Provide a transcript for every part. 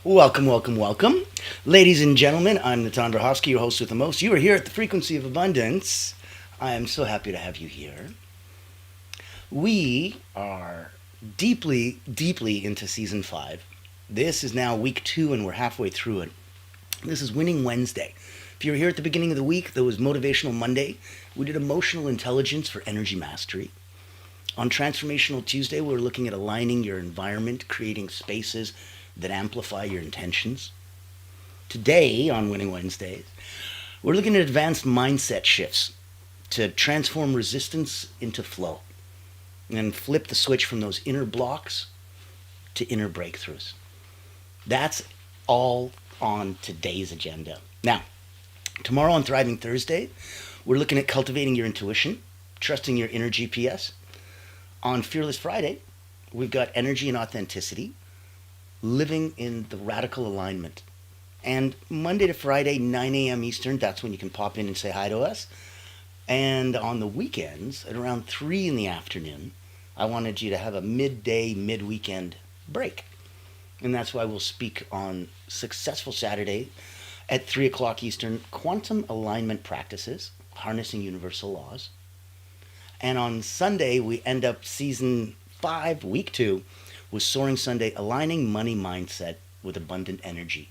Welcome, welcome, welcome. Ladies and gentlemen, I'm Natan, your host with the most. You are here at the Frequency of Abundance. I am so happy to have you here. We are deeply, deeply into season 5. This is now week 2 and we're halfway through it. This is Winning Wednesday. If you were here at the beginning of the week, there was Motivational Monday. We did Emotional Intelligence for Energy Mastery. On Transformational Tuesday, we were looking at aligning your environment, creating spaces that amplify your intentions. Today, on Winning Wednesdays, we're looking at advanced mindset shifts to transform resistance into flow and flip the switch from those inner blocks to inner breakthroughs. That's all on today's agenda. Now, tomorrow on Thriving Thursday, we're looking at cultivating your intuition, trusting your inner GPS. On Fearless Friday, we've got energy and authenticity, living in the radical alignment. And Monday to Friday, 9 a.m. Eastern, that's when you can pop in and say hi to us. And on the weekends, at around 3 in the afternoon, I wanted you to have a midday, mid-weekend break. And that's why we'll speak on Successful Saturday at 3 o'clock Eastern, Quantum Alignment Practices, Harnessing Universal Laws. And on Sunday, we end up season 5, week 2, with Soaring Sunday, aligning money mindset with abundant energy,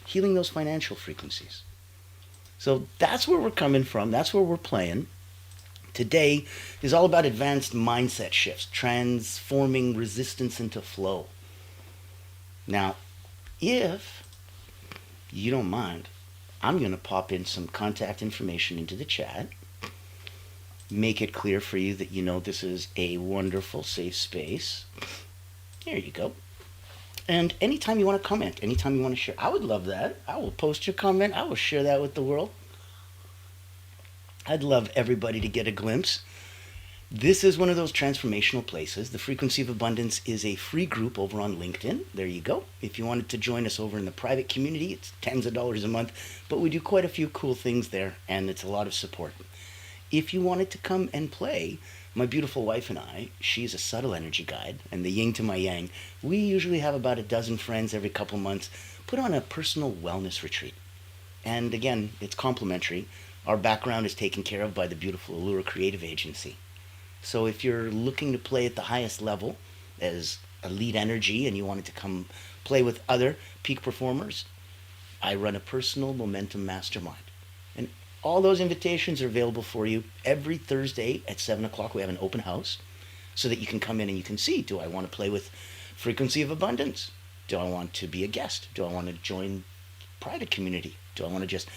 healing those financial frequencies. So that's where we're coming from. That's where we're playing. Today is all about advanced mindset shifts, transforming resistance into flow. Now, if you don't mind, I'm going to pop in some contact information into the chat. Make it clear for you that you know this is a wonderful, safe space. There you go. And anytime you want to comment, anytime you want to share, I would love that. I will post your comment. I will share that with the world. I'd love everybody to get a glimpse. This is one of those transformational places. The Frequency of Abundance is a free group over on LinkedIn. There you go. If you wanted to join us over in the private community, it's tens of dollars a month, but we do quite a few cool things there, and it's a lot of support. If you wanted to come and play, my beautiful wife and I, she's a subtle energy guide, and the yin to my yang, we usually have about a dozen friends every couple months put on a personal wellness retreat. And again, it's complimentary. Our background is taken care of by the beautiful Allure Creative Agency. So if you're looking to play at the highest level as a lead energy and you wanted to come play with other peak performers, I run a personal momentum mastermind. And all those invitations are available for you every Thursday at 7 o'clock. We have an open house so that you can come in and you can see, do I want to play with Frequency of Abundance? Do I want to be a guest? Do I want to join private community? Do I want to just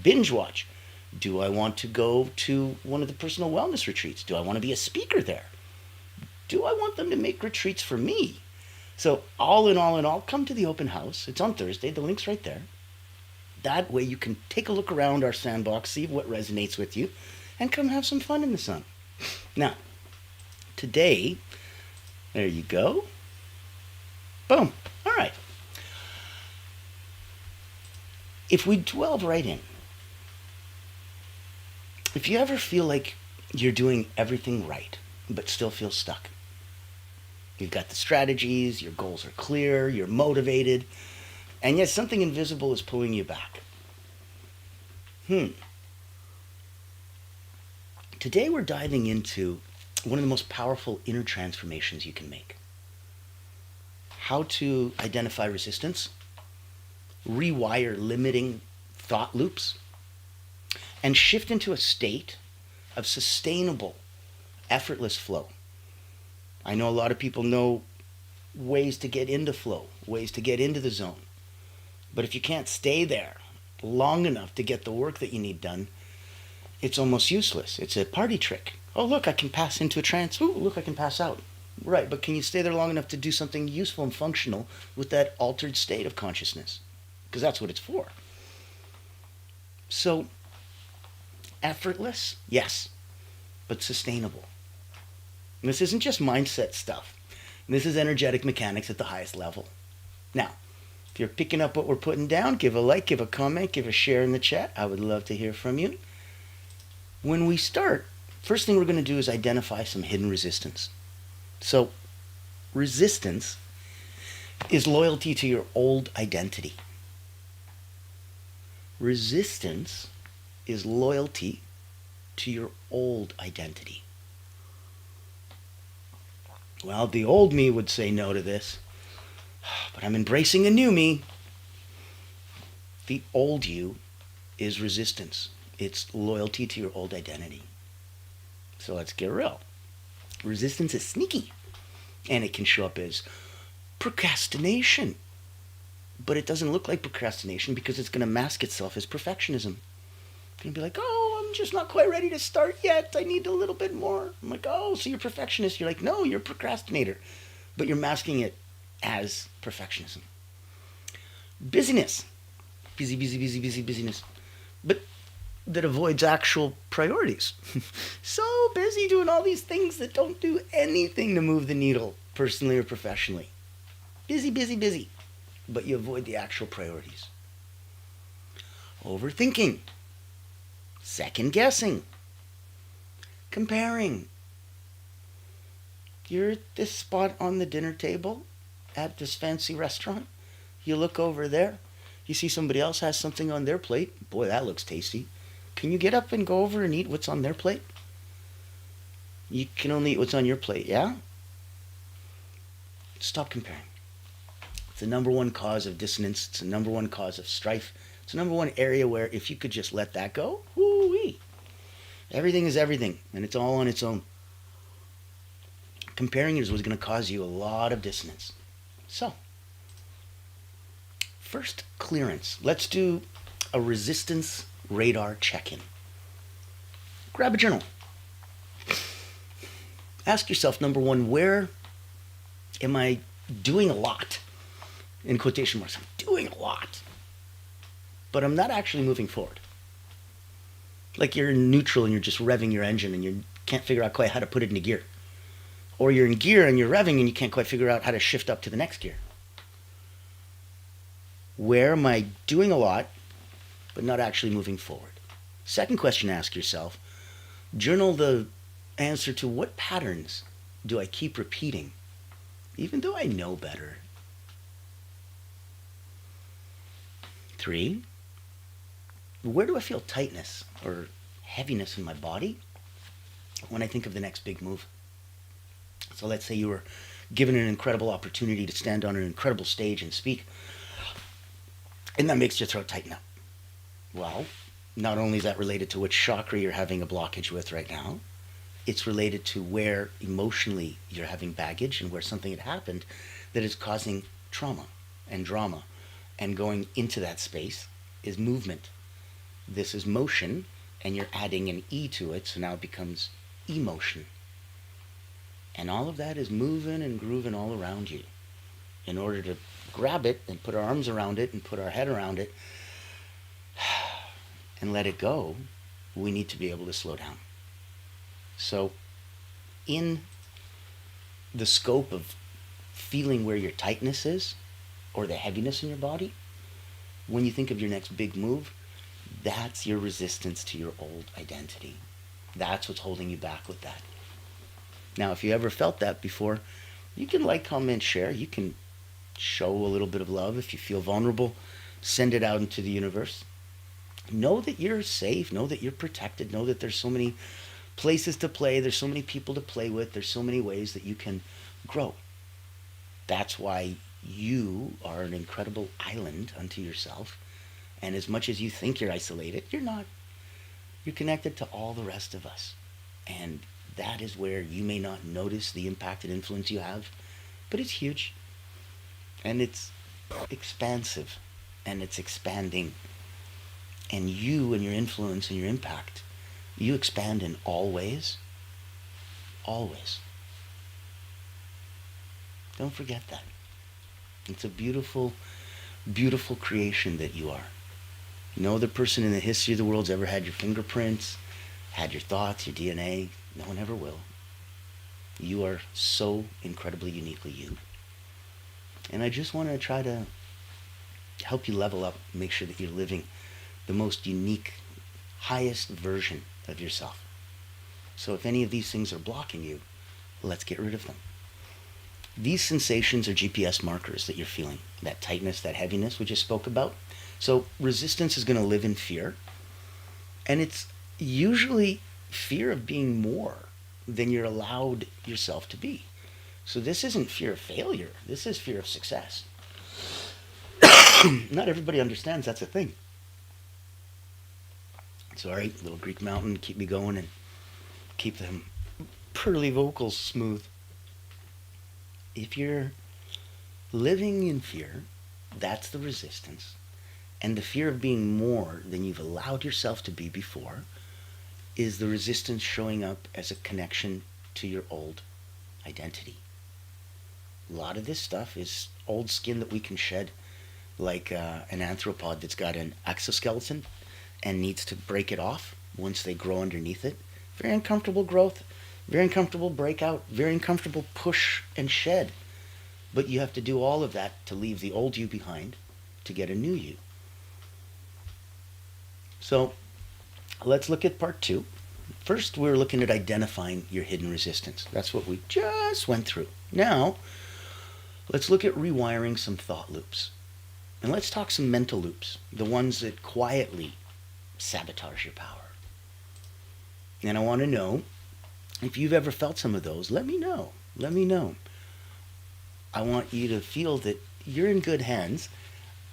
binge watch? Do I want to go to one of the personal wellness retreats? Do I want to be a speaker there? Do I want them to make retreats for me? So all in all, come to the open house. It's on Thursday. The link's right there. That way you can take a look around our sandbox, see what resonates with you, and come have some fun in the sun. Now, today, there you go. Boom. All right. If we delve right in, if you ever feel like you're doing everything right, but still feel stuck, you've got the strategies, your goals are clear, you're motivated, and yet something invisible is pulling you back. Today we're diving into one of the most powerful inner transformations you can make. How to identify resistance, rewire limiting thought loops, and shift into a state of sustainable, effortless flow. I know a lot of people know ways to get into flow, ways to get into the zone. But if you can't stay there long enough to get the work that you need done, it's almost useless. It's a party trick. Oh, look, I can pass into a trance. Ooh, look, I can pass out. Right, but can you stay there long enough to do something useful and functional with that altered state of consciousness? Because that's what it's for. So, effortless? Yes, but sustainable. And this isn't just mindset stuff. This is energetic mechanics at the highest level. Now, if you're picking up what we're putting down, give a like, give a comment, give a share in the chat. I would love to hear from you. When we start, first thing we're going to do is identify some hidden resistance. So, resistance is loyalty to your old identity. Resistance is loyalty to your old identity. Well, the old me would say no to this, but I'm embracing a new me. The old you is resistance. It's loyalty to your old identity. So let's get real. Resistance is sneaky, and it can show up as procrastination. But it doesn't look like procrastination because it's going to mask itself as perfectionism. It's going to be like, oh, I'm just not quite ready to start yet. I need a little bit more. I'm like, oh, so you're perfectionist. You're like, no, you're a procrastinator. But you're masking it as perfectionism. Busyness. Busyness. But that avoids actual priorities. So busy doing all these things that don't do anything to move the needle, personally or professionally. Busy. But you avoid the actual priorities. Overthinking. Second guessing. Comparing. You're at this spot on the dinner table at this fancy restaurant. You look over there. You see somebody else has something on their plate. Boy, that looks tasty. Can you get up and go over and eat what's on their plate? You can only eat what's on your plate, yeah? Stop comparing. It's the number one cause of dissonance. It's the number one cause of strife. It's the number one area where if you could just let that go, whoo-wee. Everything is everything, and it's all on its own. Comparing is what's going to cause you a lot of dissonance. So, first, clearance. Let's do a resistance radar check-in. Grab a journal. Ask yourself, number one, where am I doing a lot? In quotation marks, I'm doing a lot. But I'm not actually moving forward. Like you're in neutral and you're just revving your engine and you can't figure out quite how to put it into gear. Or you're in gear and you're revving and you can't quite figure out how to shift up to the next gear. Where am I doing a lot, but not actually moving forward? Second question to ask yourself, journal the answer to what patterns do I keep repeating, even though I know better? 3, where do I feel tightness or heaviness in my body when I think of the next big move? So let's say you were given an incredible opportunity to stand on an incredible stage and speak, and that makes your throat tighten up. Well, not only is that related to which chakra you're having a blockage with right now, it's related to where emotionally you're having baggage and where something had happened that is causing trauma and drama. And going into that space is movement. This is motion, and you're adding an E to it, so now it becomes emotion. And all of that is moving and grooving all around you. In order to grab it and put our arms around it and put our head around it and let it go, we need to be able to slow down. So in the scope of feeling where your tightness is or the heaviness in your body, when you think of your next big move, that's your resistance to your old identity. That's what's holding you back with that. Now, if you ever felt that before, you can like, comment, share. You can show a little bit of love. If you feel vulnerable, send it out into the universe. Know that you're safe. Know that you're protected. Know that there's so many places to play. There's so many people to play with. There's so many ways that you can grow. That's why you are an incredible island unto yourself. And as much as you think you're isolated, you're not. You're connected to all the rest of us. And that is where you may not notice the impact and influence you have, but it's huge. And it's expansive. And it's expanding. And you and your influence and your impact, you expand in all ways. Always. Don't forget that. It's a beautiful, beautiful creation that you are. No other person in the history of the world's ever had your fingerprints, had your thoughts, your DNA. No one ever will. You are so incredibly uniquely you. And I just want to try to help you level up, make sure that you're living the most unique, highest version of yourself. So if any of these things are blocking you, let's get rid of them. These sensations are GPS markers that you're feeling, that tightness, that heaviness we just spoke about. So resistance is going to live in fear, and it's usually fear of being more than you're allowed yourself to be. So this isn't fear of failure, this is fear of success. Not everybody understands that's a thing. Sorry, little Greek mountain, keep me going and keep them pearly vocals smooth. If you're living in fear, that's the resistance. And the fear of being more than you've allowed yourself to be before is the resistance showing up as a connection to your old identity. A lot of this stuff is old skin that we can shed, like an arthropod that's got an exoskeleton and needs to break it off once they grow underneath it. Very uncomfortable growth, very uncomfortable breakout, very uncomfortable push and shed. But you have to do all of that to leave the old you behind to get a new you. So let's look at part 2. First, we're looking at identifying your hidden resistance. That's what we just went through. Now, let's look at rewiring some thought loops. And let's talk some mental loops, the ones that quietly sabotage your power. And I want to know, if you've ever felt some of those, let me know. Let me know. I want you to feel that you're in good hands.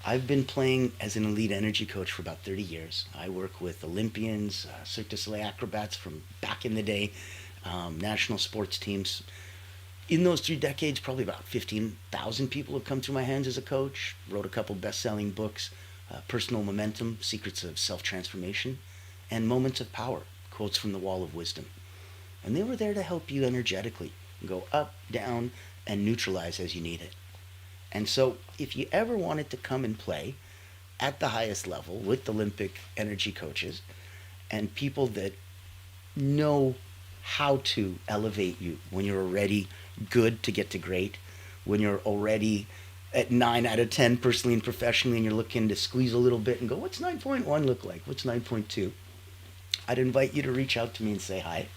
I've been playing as an elite energy coach for about 30 years. I work with Olympians, Cirque du Soleil acrobats from back in the day, national sports teams. In those 3 decades, probably about 15,000 people have come through my hands as a coach. Wrote a couple best-selling books, Personal Momentum, Secrets of Self-Transformation, and Moments of Power, Quotes from the Wall of Wisdom. And they were there to help you energetically go up, down, and neutralize as you need it. And so if you ever wanted to come and play at the highest level with Olympic energy coaches and people that know how to elevate you when you're already good to get to great, when you're already at 9 out of 10 personally and professionally, and you're looking to squeeze a little bit and go, what's 9.1 look like? What's 9.2? I'd invite you to reach out to me and say hi.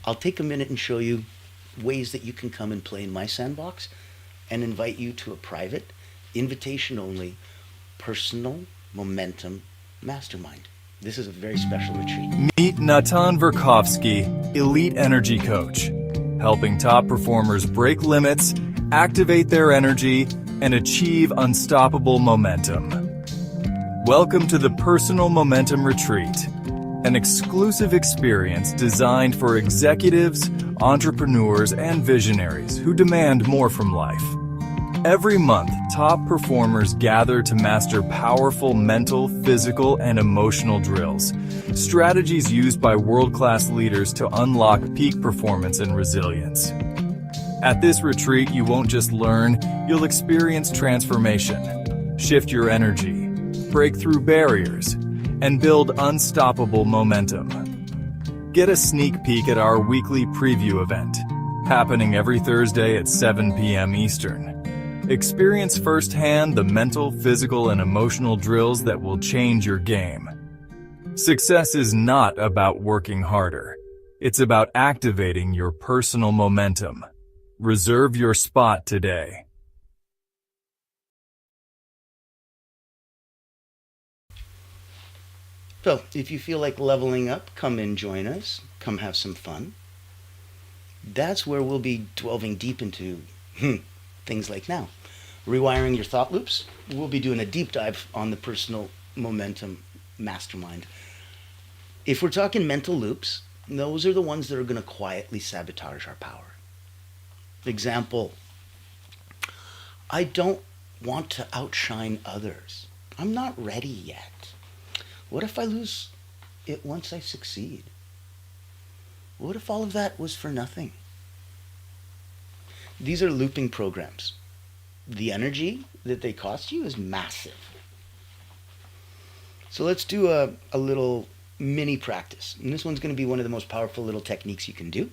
I'll take a minute and show you ways that you can come and play in my sandbox, and invite you to a private, invitation-only, personal momentum mastermind. This is a very special retreat. Meet Natan Verkovsky, Elite Energy Coach, helping top performers break limits, activate their energy, and achieve unstoppable momentum. Welcome to the Personal Momentum Retreat, an exclusive experience designed for executives, entrepreneurs, and visionaries who demand more from life. Every month, top performers gather to master powerful mental, physical, and emotional drills, strategies used by world-class leaders to unlock peak performance and resilience. At this retreat, you won't just learn, you'll experience transformation, shift your energy, break through barriers, and build unstoppable momentum. Get a sneak peek at our weekly preview event, happening every Thursday at 7 p.m. Eastern. Experience firsthand the mental, physical, and emotional drills that will change your game. Success is not about working harder. It's about activating your personal momentum. Reserve your spot today. So, if you feel like leveling up, come and join us. Come have some fun. That's where we'll be delving deep into things like now. Rewiring your thought loops. We'll be doing a deep dive on the Personal Momentum Mastermind. If we're talking mental loops, those are the ones that are going to quietly sabotage our power. Example, I don't want to outshine others. I'm not ready yet. What if I lose it once I succeed? What if all of that was for nothing? These are looping programs. The energy that they cost you is massive. So let's do a little mini practice. And this one's going to be one of the most powerful little techniques you can do.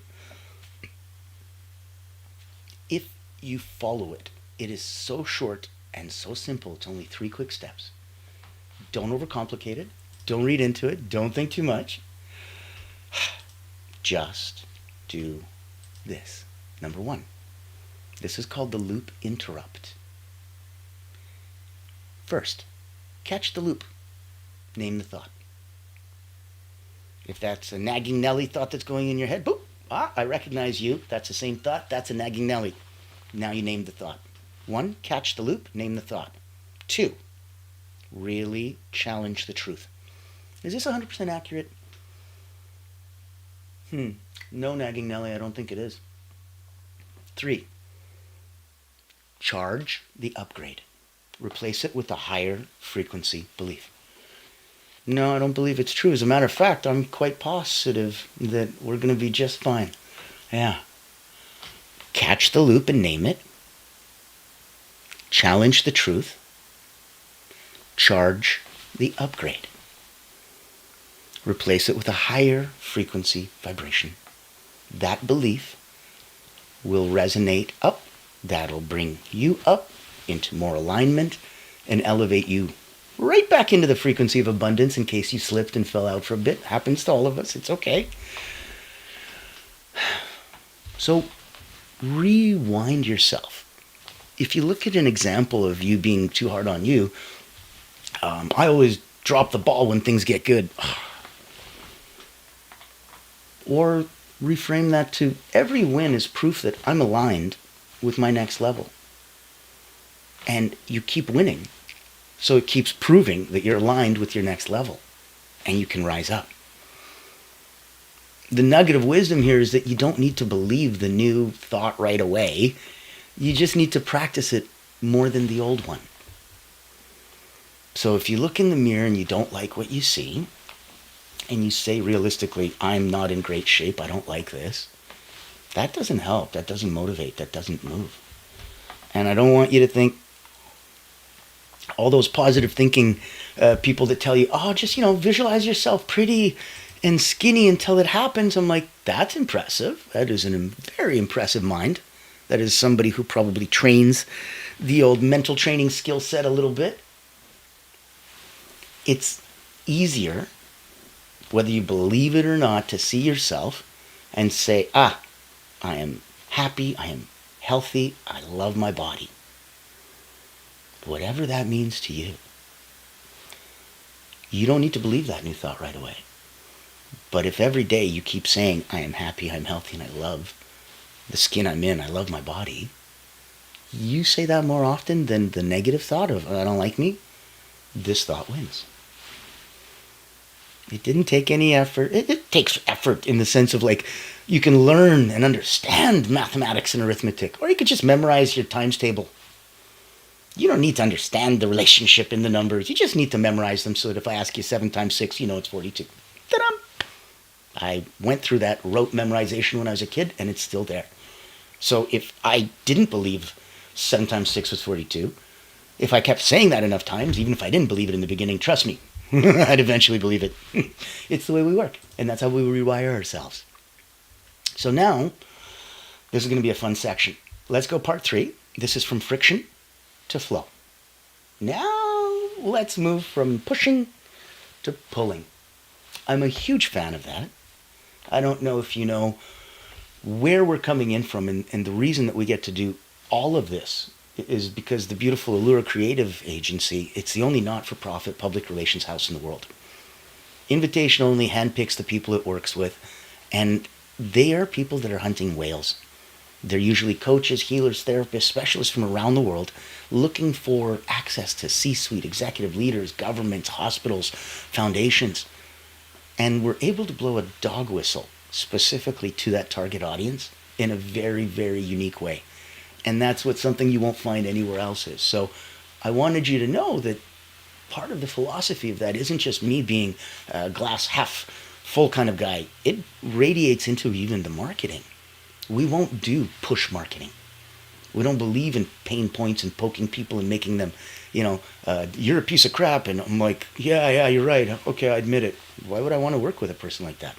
If you follow it, it is so short and so simple. It's only 3 quick steps. Don't overcomplicate it. Don't read into it. Don't think too much. Just do this. Number 1. This is called the loop interrupt. First, catch the loop. Name the thought. If that's a nagging Nelly thought that's going in your head, boop, I recognize you. That's the same thought. That's a nagging Nelly. Now you name the thought. 1, catch the loop, name the thought. 2, really challenge the truth. Is this 100% accurate? No, nagging Nelly, I don't think it is. 3, charge the upgrade. Replace it with a higher frequency belief. No, I don't believe it's true. As a matter of fact, I'm quite positive that we're going to be just fine. Yeah. Catch the loop and name it. Challenge the truth. Charge the upgrade. Replace it with a higher frequency vibration. That belief will resonate up. That'll bring you up into more alignment and elevate you right back into the frequency of abundance in case you slipped and fell out for a bit. Happens to all of us. It's okay. So rewind yourself. If you look at an example of you being too hard on you, I always drop the ball when things get good. Or reframe that to every win is proof that I'm aligned with my next level. And you keep winning. So it keeps proving that you're aligned with your next level and you can rise up. The nugget of wisdom here is that you don't need to believe the new thought right away. You just need to practice it more than the old one. So if you look in the mirror and you don't like what you see, and you say realistically, I'm not in great shape, I don't like this, that doesn't help, that doesn't motivate, that doesn't move. And I don't want you to think, all those positive thinking people that tell you, just, visualize yourself pretty and skinny until it happens. I'm like, that's impressive. That is a very impressive mind. That is somebody who probably trains the old mental training skill set a little bit. It's easier, whether you believe it or not, to see yourself and say, I am happy, I am healthy, I love my body. Whatever that means to you. You don't need to believe that new thought right away. But if every day you keep saying, I am happy, I'm healthy, and I love the skin I'm in, I love my body, you say that more often than the negative thought of, I don't like me, this thought wins. It didn't take any effort. It takes effort in the sense of you can learn and understand mathematics and arithmetic, or you could just memorize your times table. You don't need to understand the relationship in the numbers. You just need to memorize them so that if I ask you 7 times 6, you know it's 42. Ta-da! I went through that rote memorization when I was a kid, and it's still there. So if I didn't believe 7 times 6 was 42, if I kept saying that enough times, even if I didn't believe it in the beginning, trust me, I'd eventually believe it. It's the way we work, and that's how we rewire ourselves. So now, this is going to be a fun section. Let's go part 3. This is from friction to flow. Now, let's move from pushing to pulling. I'm a huge fan of that. I don't know if you know where we're coming in from, and the reason that we get to do all of this is because the beautiful Allura Creative Agency, it's the only not-for-profit public relations house in the world. Invitation only, handpicks the people it works with, and they are people that are hunting whales. They're usually coaches, healers, therapists, specialists from around the world looking for access to C-suite, executive leaders, governments, hospitals, foundations. And we're able to blow a dog whistle specifically to that target audience in a very, very unique way. And that's what something you won't find anywhere else is. So I wanted you to know that part of the philosophy of that isn't just me being a glass half full kind of guy. It radiates into even the marketing. We won't do push marketing. We don't believe in pain points and poking people and making them, you're a piece of crap. And I'm like, yeah, you're right. Okay, I admit it. Why would I want to work with a person like that?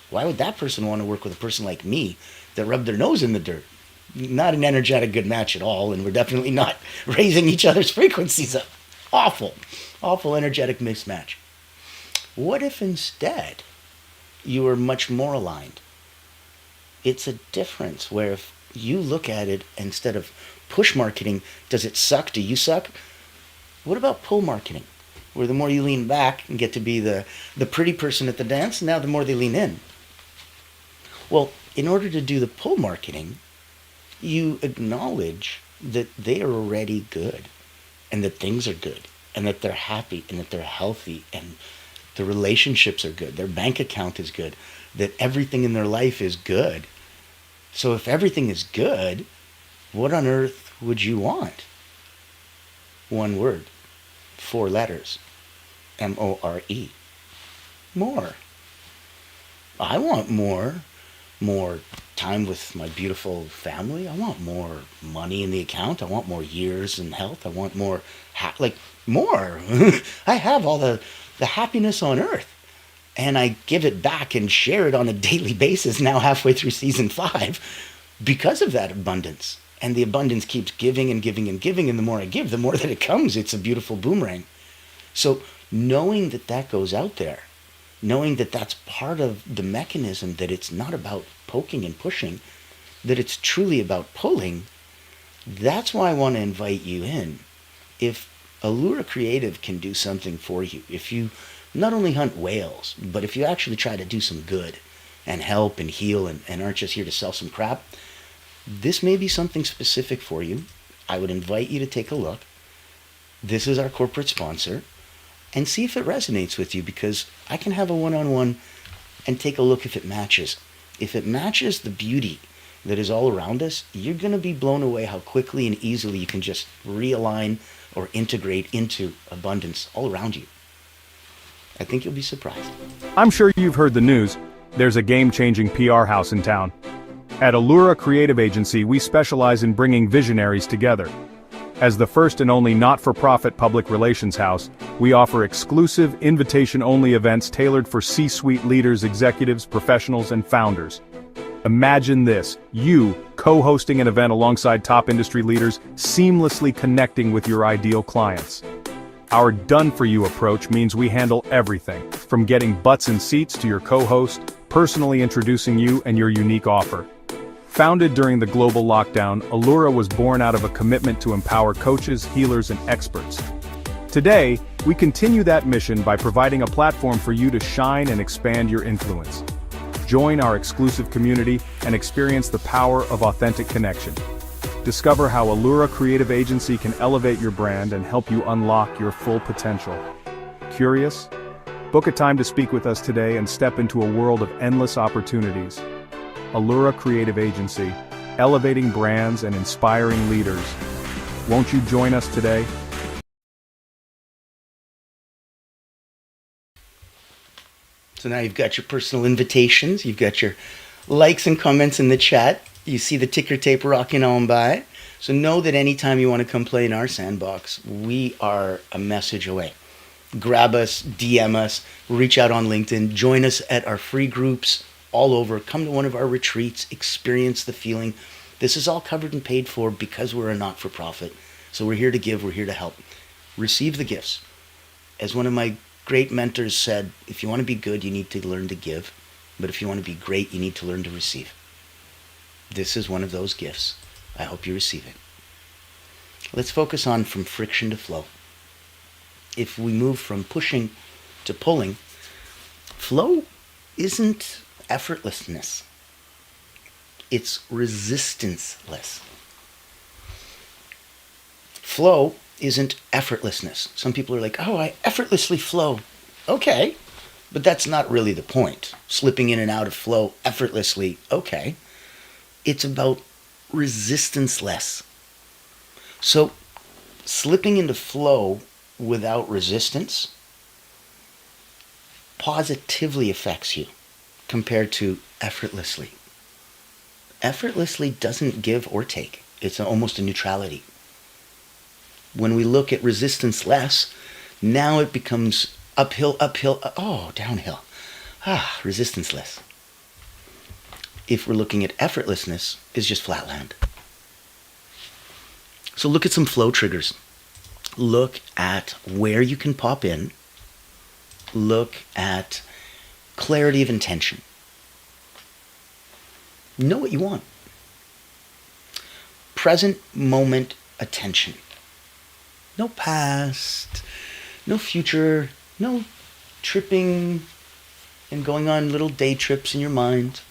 Why would that person want to work with a person like me that rubbed their nose in the dirt? Not an energetic good match at all, and we're definitely not raising each other's frequencies up. Awful energetic mismatch. What if instead you were much more aligned? It's a difference where if you look at it instead of push marketing. Does it suck? Do you suck? What about pull marketing? Where the more you lean back and get to be the pretty person at the dance, now the more they lean in. Well, in order to do the pull marketing, you acknowledge that they are already good and that things are good and that they're happy and that they're healthy and the relationships are good. Their bank account is good, that everything in their life is good. So if everything is good, what on earth would you want? One word, 4 letters, MORE. More. I want more time with my beautiful family. I want more money in the account. I want more years in health. I want more, more. I have all the happiness on earth. And I give it back and share it on a daily basis now halfway through season 5 because of that abundance. And the abundance keeps giving and giving and giving. And the more I give, the more that it comes. It's a beautiful boomerang. So knowing that that goes out there, knowing that that's part of the mechanism, that it's not about poking and pushing, that it's truly about pulling, that's why I want to invite you in. If Allura Creative can do something for you, if you not only hunt whales, but if you actually try to do some good and help and heal and aren't just here to sell some crap, this may be something specific for you. I would invite you to take a look. This is our corporate sponsor. And see if it resonates with you, because I can have a one-on-one and take a look if it matches. If it matches the beauty that is all around us, you're going to be blown away how quickly and easily you can just realign or integrate into abundance all around you. I think you'll be surprised. I'm sure you've heard the news. There's a game-changing PR house in town. At Allura Creative Agency, we specialize in bringing visionaries together. As the first and only not-for-profit public relations house, we offer exclusive, invitation-only events tailored for C-suite leaders, executives, professionals, and founders. Imagine this, you co-hosting an event alongside top industry leaders, seamlessly connecting with your ideal clients. Our done-for-you approach means we handle everything, from getting butts in seats to your co-host, personally introducing you and your unique offer. Founded during the global lockdown, Allura was born out of a commitment to empower coaches, healers, and experts. Today, we continue that mission by providing a platform for you to shine and expand your influence. Join our exclusive community and experience the power of authentic connection. Discover how Allura Creative Agency can elevate your brand and help you unlock your full potential. Curious? Book a time to speak with us today and step into a world of endless opportunities. Allura Creative Agency, elevating brands and inspiring leaders. Won't you join us today? So now you've got your personal invitations, you've got your likes and comments in the chat, you see the ticker tape rocking on by. So know that anytime you want to come play in our sandbox, we are a message away. Grab us, DM us, reach out on LinkedIn, join us at our free groups all over, come to one of our retreats, experience the feeling. This is all covered and paid for because we're a not-for-profit. So we're here to give, we're here to help. Receive the gifts. As one of my great mentors said, if you want to be good, you need to learn to give. But if you want to be great, you need to learn to receive. This is one of those gifts. I hope you receive it. Let's focus on from friction to flow. If we move from pushing to pulling, flow isn't effortlessness. It's resistanceless. Flow isn't effortlessness. Some people are like, oh, I effortlessly flow. Okay, but that's not really the point. Slipping in and out of flow effortlessly, okay. It's about resistanceless. So slipping into flow without resistance positively affects you compared to effortlessly. Effortlessly doesn't give or take. It's almost a neutrality. When we look at resistance-less, now it becomes uphill, downhill. Resistance-less. If we're looking at effortlessness, it's just flat land. So look at some flow triggers. Look at where you can pop in. Look at clarity of intention. Know what you want. present moment attention. No past, no future, no tripping and going on little day trips in your mind.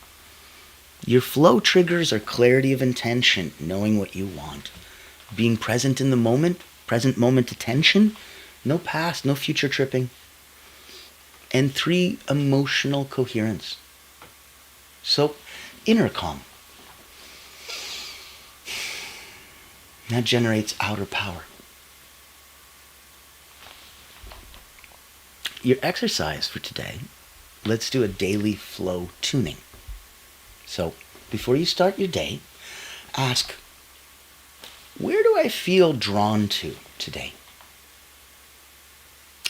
Your flow triggers are clarity of intention, knowing what you want. Being present in the moment, present moment attention, no past, no future tripping. And 3, emotional coherence. So, inner calm. That generates outer power. Your exercise for today, let's do a daily flow tuning. So, before you start your day, ask, where do I feel drawn to today?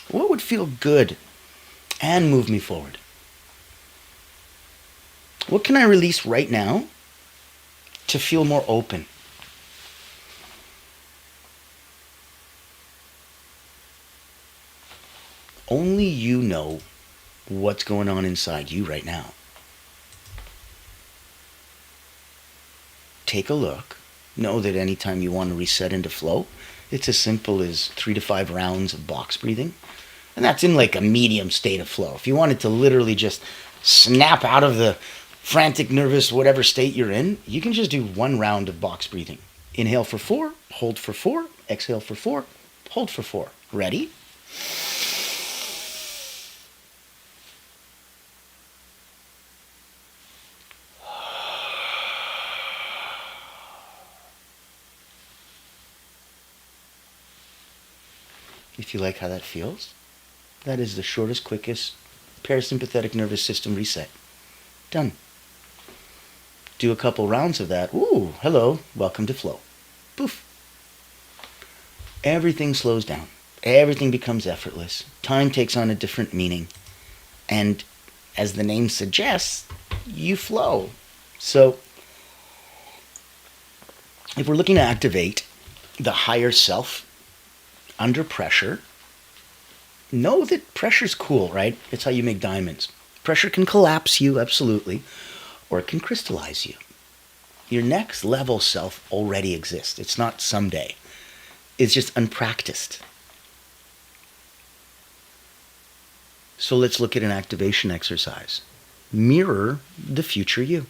What would feel good and move me forward? What can I release right now to feel more open? Only you know what's going on inside you right now. Take a look. Know that anytime you want to reset into flow, it's as simple as 3 to 5 rounds of box breathing. And that's in like a medium state of flow. If you wanted to literally just snap out of the frantic, nervous, whatever state you're in, you can just do 1 round of box breathing. Inhale for 4, hold for 4, exhale for 4, hold for 4. Ready? If you like how that feels, that is the shortest, quickest parasympathetic nervous system reset. Done. Do a couple rounds of that. Ooh, hello, welcome to flow. Poof. Everything slows down. Everything becomes effortless. Time takes on a different meaning. And as the name suggests, you flow. So, if we're looking to activate the higher self under pressure, know that pressure's cool, right? It's how you make diamonds. Pressure can collapse you, absolutely, or it can crystallize you. Your next level self already exists. It's not someday. It's just unpracticed. So let's look at an activation exercise. Mirror the future you.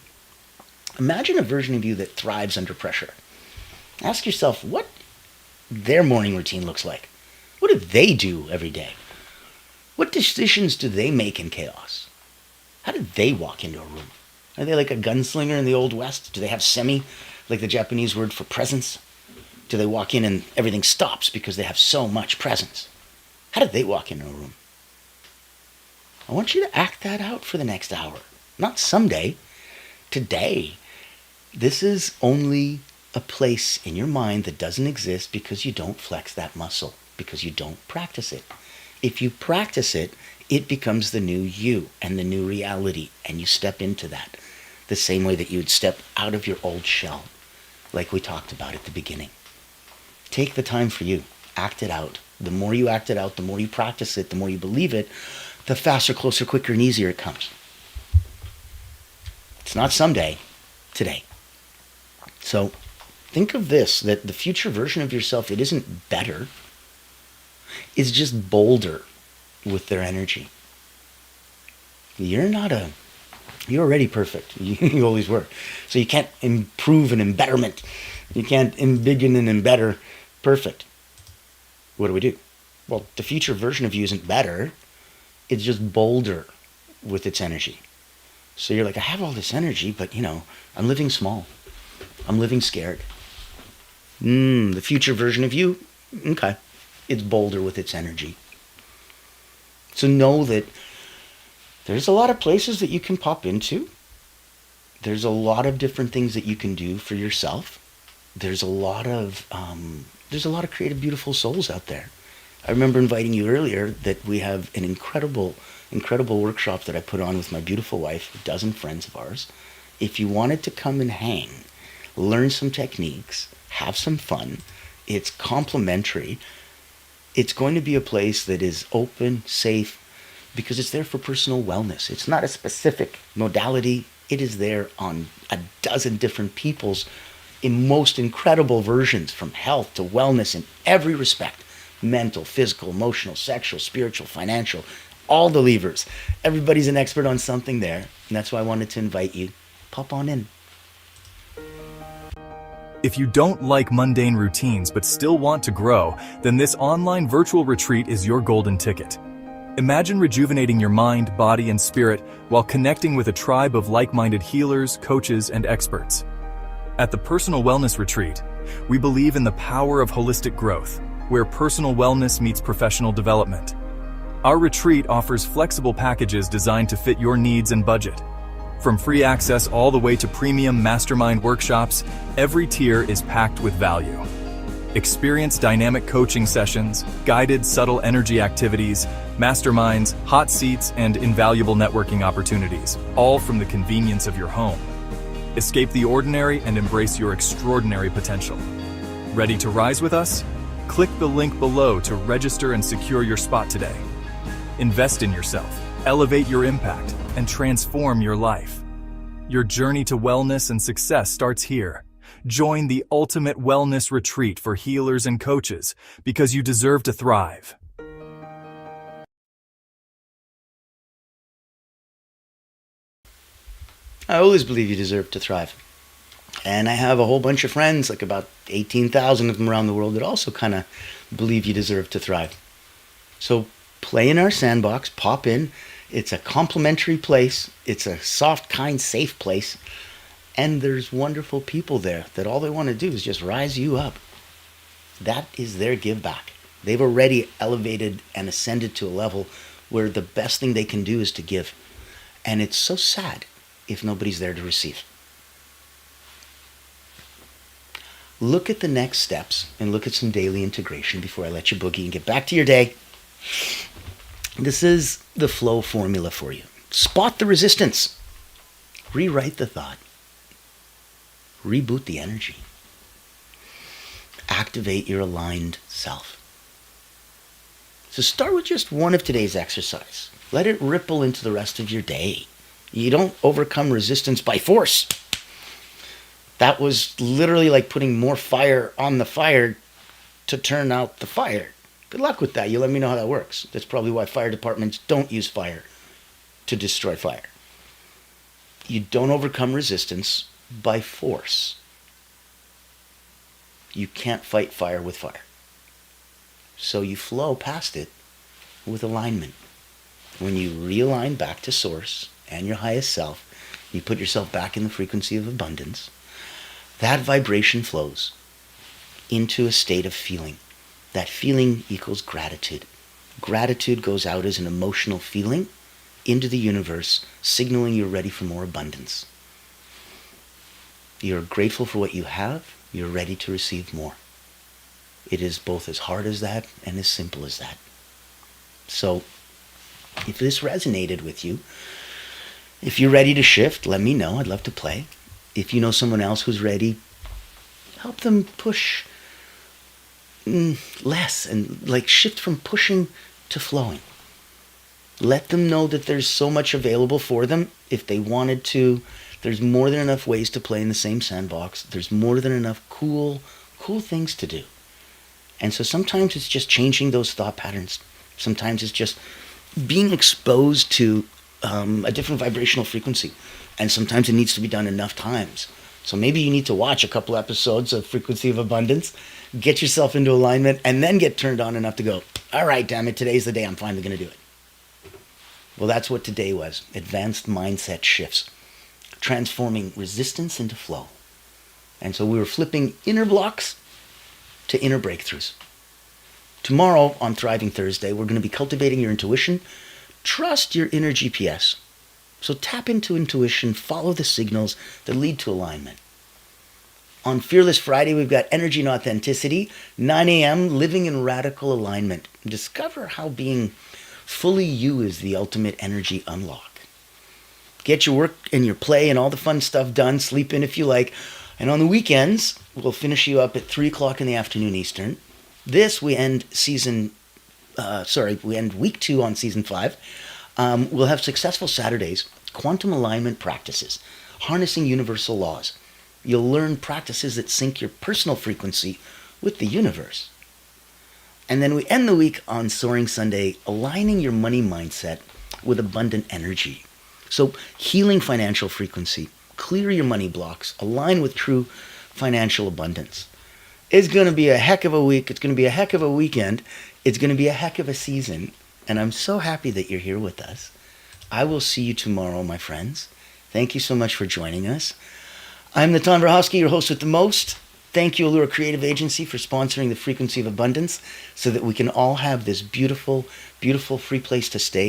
Imagine a version of you that thrives under pressure. Ask yourself what their morning routine looks like. What do they do every day? What decisions do they make in chaos? How do they walk into a room? Are they like a gunslinger in the Old West? Do they have semi, like the Japanese word for presence? Do they walk in and everything stops because they have so much presence? How do they walk into a room? I want you to act that out for the next hour. Not someday. Today. This is only a place in your mind that doesn't exist because you don't flex that muscle, because you don't practice it. If you practice it, it becomes the new you and the new reality, and you step into that the same way that you would step out of your old shell, like we talked about at the beginning. Take the time for you. Act it out. The more you act it out, the more you practice it, the more you believe it, the faster, closer, quicker, and easier it comes. It's not someday, today. So think of this, that the future version of yourself, it isn't better. It's just bolder with their energy. You're already perfect. You always were. So you can't improve an embetterment. You can't embiggen and embetter perfect. What do? Well, the future version of you isn't better. It's just bolder with its energy. So you're like, I have all this energy, but I'm living small. I'm living scared. The future version of you, okay, it's bolder with its energy. So know that there's a lot of places that you can pop into. There's a lot of different things that you can do for yourself. There's a lot of creative, beautiful souls out there. I remember inviting you earlier that we have an incredible workshop that I put on with my beautiful wife, a dozen friends of ours. If you wanted to come and hang, learn some techniques, have some fun, it's complimentary. It's going to be a place that is open, safe, because it's there for personal wellness. It's not a specific modality. It is there on a dozen different people's in most incredible versions, from health to wellness in every respect: mental, physical, emotional, sexual, spiritual, financial, all the levers. Everybody's an expert on something there, and that's why I wanted to invite you. Pop on in. If you don't like mundane routines but still want to grow, then this online virtual retreat is your golden ticket. Imagine rejuvenating your mind, body, and spirit while connecting with a tribe of like-minded healers, coaches, and experts. At the Personal Wellness Retreat, we believe in the power of holistic growth, where personal wellness meets professional development. Our retreat offers flexible packages designed to fit your needs and budget. From free access all the way to premium mastermind workshops, every tier is packed with value. Experience dynamic coaching sessions, guided subtle energy activities, masterminds, hot seats, and invaluable networking opportunities, all from the convenience of your home. Escape the ordinary and embrace your extraordinary potential. Ready to rise with us? Click the link below to register and secure your spot today. Invest in yourself, elevate your impact, and transform your life. Your journey to wellness and success starts here. Join the ultimate wellness retreat for healers and coaches, because you deserve to thrive. I always believe you deserve to thrive. And I have a whole bunch of friends, like about 18,000 of them around the world, that also kind of believe you deserve to thrive. So play in our sandbox, pop in. It's a complimentary place. It's a soft, kind, safe place. And there's wonderful people there that all they want to do is just rise you up. That is their give back. They've already elevated and ascended to a level where the best thing they can do is to give. And it's so sad if nobody's there to receive. Look at the next steps and look at some daily integration before I let you boogie and get back to your day. This is the flow formula for you. Spot the resistance. Rewrite the thought. Reboot the energy. Activate your aligned self. So start with just one of today's exercise. Let it ripple into the rest of your day. You don't overcome resistance by force. That was literally like putting more fire on the fire to turn out the fire. Good luck with that. You let me know how that works. That's probably why fire departments don't use fire to destroy fire. You don't overcome resistance by force. You can't fight fire with fire. So you flow past it with alignment. When you realign back to source and your highest self, you put yourself back in the frequency of abundance. That vibration flows into a state of feeling. That feeling equals gratitude. Gratitude goes out as an emotional feeling into the universe, signaling you're ready for more abundance. You're grateful for what you have. You're ready to receive more. It is both as hard as that and as simple as that. So, if this resonated with you, if you're ready to shift, let me know. I'd love to play. If you know someone else who's ready, help them push less and like shift from pushing to flowing. Let them know that there's so much available for them. If they wanted to, there's more than enough ways to play in the same sandbox. There's more than enough cool things to do. And so sometimes it's just changing those thought patterns. Sometimes it's just being exposed to a different vibrational frequency. And sometimes it needs to be done enough times. So maybe you need to watch a couple episodes of Frequency of Abundance, get yourself into alignment, and then get turned on enough to go, all right, damn it, today's the day I'm finally going to do it. Well, that's what today was. Advanced mindset shifts. Transforming resistance into flow. And so we were flipping inner blocks to inner breakthroughs. Tomorrow on Thriving Thursday, we're going to be cultivating your intuition. Trust your inner GPS. So tap into intuition, follow the signals that lead to alignment. On Fearless Friday, we've got Energy and Authenticity, 9 a.m., Living in Radical Alignment. Discover how being fully you is the ultimate energy unlock. Get your work and your play and all the fun stuff done. Sleep in if you like. And on the weekends, we'll finish you up at 3 o'clock in the afternoon Eastern. We end week 2 on season 5. We'll have successful Saturdays, quantum alignment practices, harnessing universal laws. You'll learn practices that sync your personal frequency with the universe. And then we end the week on Soaring Sunday, aligning your money mindset with abundant energy. So healing financial frequency, clear your money blocks, align with true financial abundance. It's going to be a heck of a week. It's going to be a heck of a weekend. It's going to be a heck of a season. And I'm so happy that you're here with us. I will see you tomorrow, my friends. Thank you so much for joining us. I'm Natan, your host with the most. Thank you, Allura Creative Agency, for sponsoring the Frequency of Abundance so that we can all have this beautiful, beautiful free place to stay